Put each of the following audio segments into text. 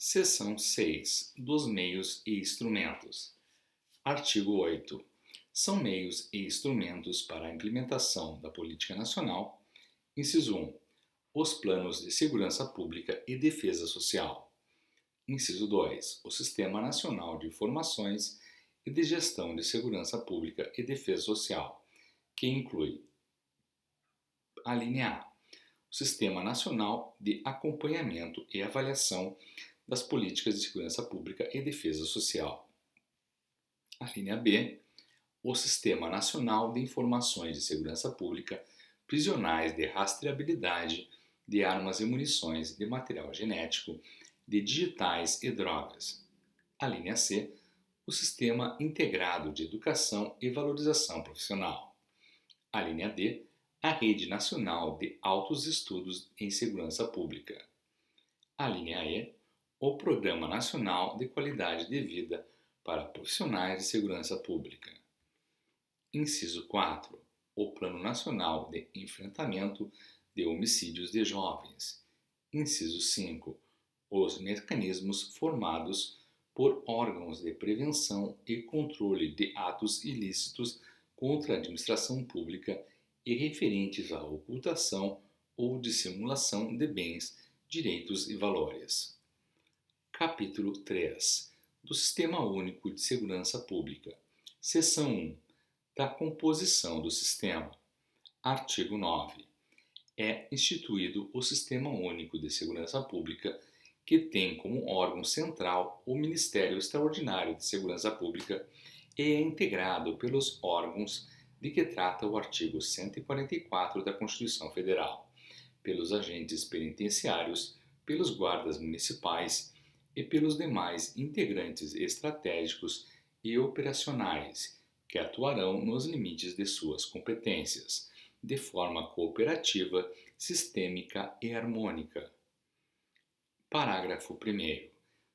Seção 6 dos meios e instrumentos. Artigo 8. São meios e instrumentos para a implementação da política nacional. Inciso 1. Os planos de segurança pública e defesa social. Inciso 2. O Sistema Nacional de Informações e de Gestão de Segurança Pública e Defesa Social, que inclui: a linha A. O Sistema Nacional de Acompanhamento e Avaliação das Políticas de Segurança Pública e Defesa Social. A linha B. O Sistema Nacional de Informações de Segurança Pública, prisionais de rastreabilidade de armas e munições, de material genético, de digitais e drogas. A linha C. O Sistema Integrado de Educação e Valorização Profissional. A linha D. A Rede Nacional de Altos Estudos em Segurança Pública. A linha E. O Programa Nacional de Qualidade de Vida para Profissionais de Segurança Pública. Inciso 4. O Plano Nacional de Enfrentamento de Homicídios de Jovens. Inciso 5. Os mecanismos formados por órgãos de prevenção e controle de atos ilícitos contra a administração pública e referentes à ocultação ou dissimulação de bens, direitos e valores. Capítulo 3 do Sistema Único de Segurança Pública. Seção 1. Da composição do sistema. Artigo 9. É instituído o Sistema Único de Segurança Pública, que tem como órgão central o Ministério Extraordinário de Segurança Pública e é integrado pelos órgãos de que trata o artigo 144 da Constituição Federal, pelos agentes penitenciários, pelos guardas municipais e pelos demais integrantes estratégicos e operacionais que atuarão nos limites de suas competências, de forma cooperativa, sistêmica e harmônica. Parágrafo 1º.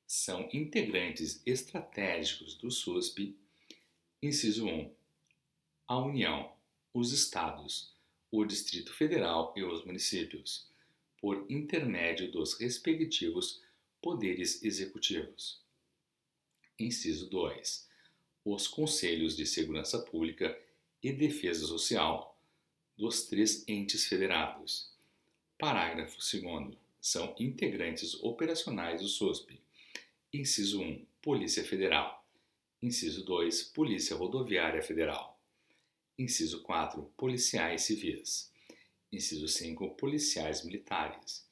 São integrantes estratégicos do SUSP: inciso 1. A União, os Estados, o Distrito Federal e os municípios, por intermédio dos respectivos poderes executivos. Inciso 2. Os Conselhos de Segurança Pública e Defesa Social dos três entes federados. Parágrafo 2º. São integrantes operacionais do SUSP: inciso 1. Polícia Federal. Inciso 2. Polícia Rodoviária Federal. Inciso 4. Policiais civis. Inciso 5. Policiais militares.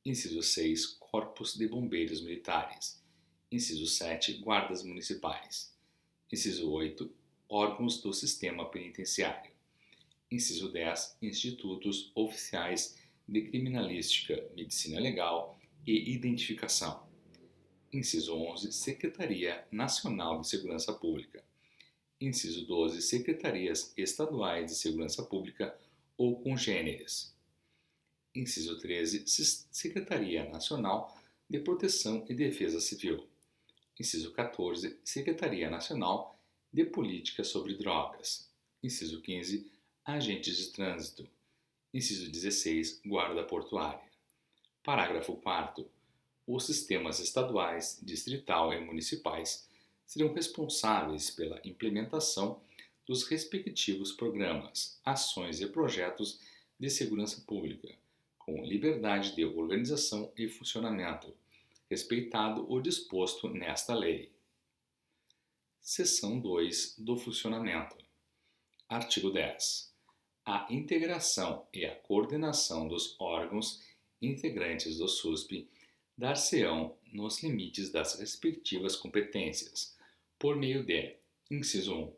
Inciso 6. Corpos de Bombeiros Militares. Inciso 7. Guardas Municipais. Inciso 8. Órgãos do Sistema Penitenciário. Inciso 10. Institutos Oficiais de Criminalística, Medicina Legal e Identificação. Inciso 11. Secretaria Nacional de Segurança Pública. Inciso 12. Secretarias Estaduais de Segurança Pública ou congêneres. Inciso 13. Secretaria Nacional de Proteção e Defesa Civil. Inciso 14. Secretaria Nacional de Política sobre Drogas. Inciso 15. Agentes de Trânsito. Inciso 16. Guarda Portuária. Parágrafo 4º. Os sistemas estaduais, distrital e municipais serão responsáveis pela implementação dos respectivos programas, ações e projetos de segurança pública, com liberdade de organização e funcionamento, respeitado o disposto nesta lei. Seção 2 do Funcionamento. Artigo 10. A integração e a coordenação dos órgãos integrantes do SUSP dar-se-ão nos limites das respectivas competências, por meio de: inciso 1.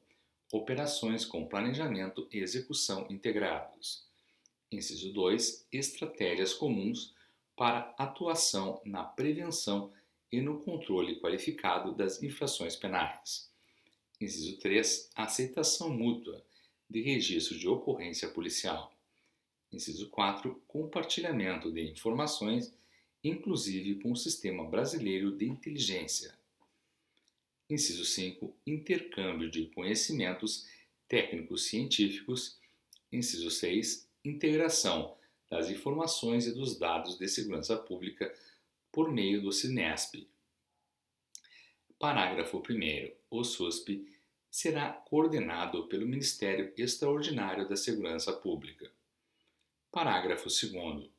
Operações com planejamento e execução integrados. Inciso 2. Estratégias comuns para atuação na prevenção e no controle qualificado das infrações penais. Inciso 3. Aceitação mútua de registro de ocorrência policial. Inciso 4. Compartilhamento de informações, inclusive com o Sistema Brasileiro de Inteligência. Inciso 5. Intercâmbio de conhecimentos técnicos científicos. Inciso 6. Integração das informações e dos dados de segurança pública por meio do SINESP. Parágrafo 1º. O SUSP será coordenado pelo Ministério Extraordinário da Segurança Pública. Parágrafo 2º.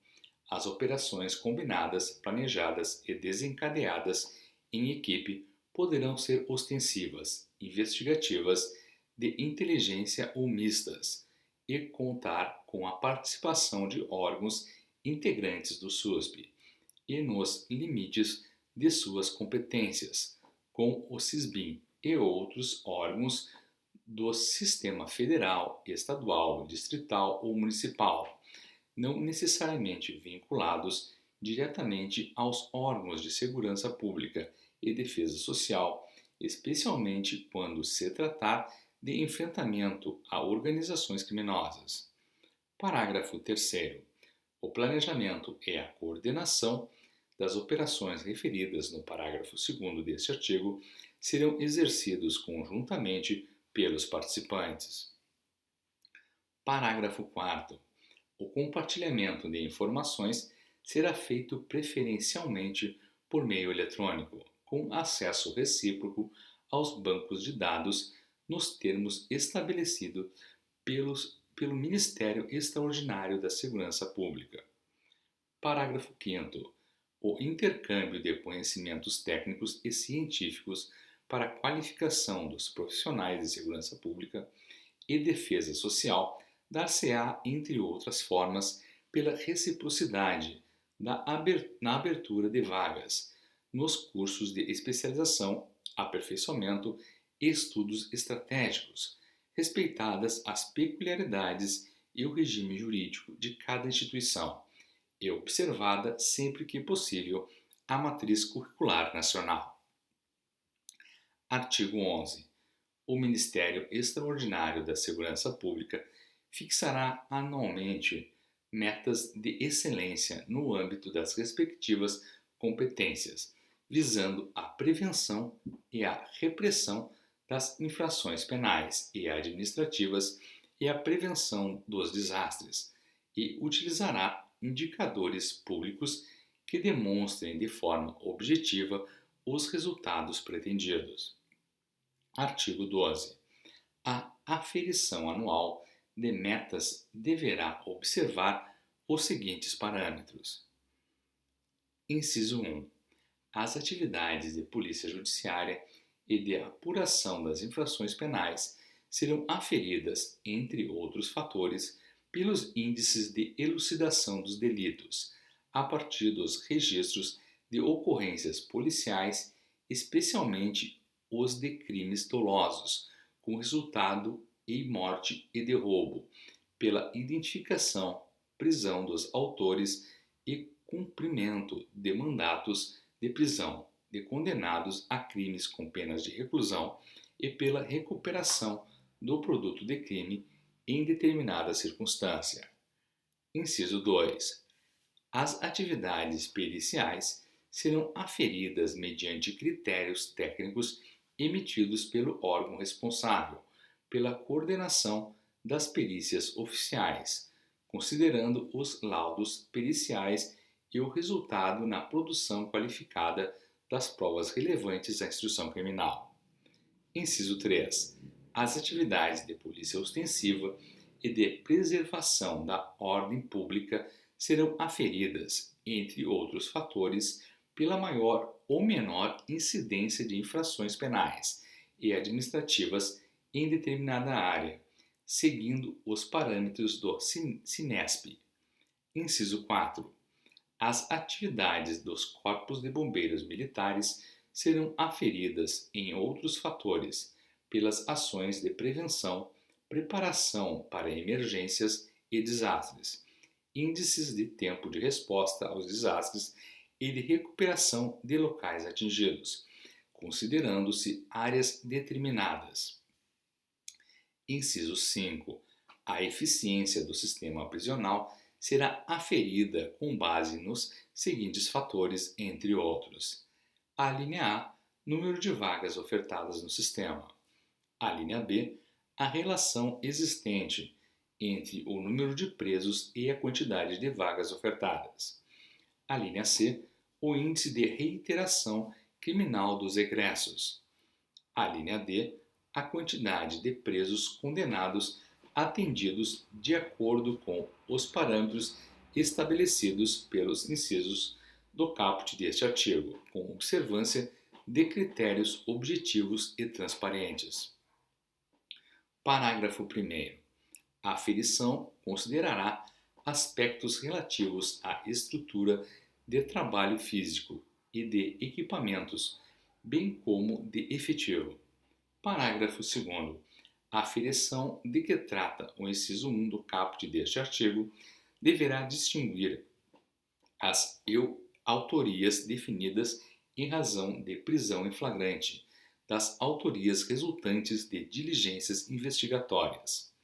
As operações combinadas, planejadas e desencadeadas em equipe poderão ser ostensivas, investigativas, de inteligência ou mistas, e contar com a participação de órgãos integrantes do SUSP, e nos limites de suas competências, com o SISBIM e outros órgãos do sistema federal, estadual, distrital ou municipal, não necessariamente vinculados diretamente aos órgãos de segurança pública e defesa social, especialmente quando se tratar de enfrentamento a organizações criminosas. Parágrafo 3º. O planejamento e a coordenação das operações referidas no parágrafo 2º deste artigo serão exercidos conjuntamente pelos participantes. Parágrafo 4º. O compartilhamento de informações será feito preferencialmente por meio eletrônico, com acesso recíproco aos bancos de dados nos termos estabelecidos pelo Ministério Extraordinário da Segurança Pública. Parágrafo 5º. O intercâmbio de conhecimentos técnicos e científicos para a qualificação dos profissionais de segurança pública e defesa social dar-se-á, entre outras formas, pela reciprocidade na abertura de vagas nos cursos de especialização, aperfeiçoamento e estudos estratégicos, respeitadas as peculiaridades e o regime jurídico de cada instituição, e observada, sempre que possível, a matriz curricular nacional. Artigo 11. O Ministério Extraordinário da Segurança Pública fixará anualmente metas de excelência no âmbito das respectivas competências, visando a prevenção e a repressão das infrações penais e administrativas e a prevenção dos desastres, e utilizará indicadores públicos que demonstrem de forma objetiva os resultados pretendidos. Artigo 12. A aferição anual de metas deverá observar os seguintes parâmetros. Inciso 1. As atividades de polícia judiciária e de apuração das infrações penais serão aferidas, entre outros fatores, pelos índices de elucidação dos delitos, a partir dos registros de ocorrências policiais, especialmente os de crimes dolosos, com resultado em morte e de roubo, pela identificação, prisão dos autores e cumprimento de mandatos de prisão de condenados a crimes com penas de reclusão e pela recuperação do produto de crime em determinada circunstância. Inciso 2. As atividades periciais serão aferidas mediante critérios técnicos emitidos pelo órgão responsável pela coordenação das perícias oficiais, considerando os laudos periciais e o resultado na produção qualificada das provas relevantes à instrução criminal. Inciso 3. As atividades de polícia ostensiva e de preservação da ordem pública serão aferidas, entre outros fatores, pela maior ou menor incidência de infrações penais e administrativas em determinada área, seguindo os parâmetros do Cinesp. Inciso 4. As atividades dos corpos de bombeiros militares serão aferidas em outros fatores, pelas ações de prevenção, preparação para emergências e desastres, índices de tempo de resposta aos desastres e de recuperação de locais atingidos, considerando-se áreas determinadas. Inciso 5. A eficiência do sistema prisional será aferida com base nos seguintes fatores, entre outros. A linha A, número de vagas ofertadas no sistema. A linha B, a relação existente entre o número de presos e a quantidade de vagas ofertadas. A linha C, o índice de reiteração criminal dos egressos. A linha D, a quantidade de presos condenados atendidos de acordo com os parâmetros estabelecidos pelos incisos do caput deste artigo, com observância de critérios objetivos e transparentes. Parágrafo 1º. A aferição considerará aspectos relativos à estrutura de trabalho físico e de equipamentos, bem como de efetivo. Parágrafo 2º. A aferição de que trata o inciso 1 do caput deste artigo deverá distinguir as autorias definidas em razão de prisão em flagrante das autorias resultantes de diligências investigatórias.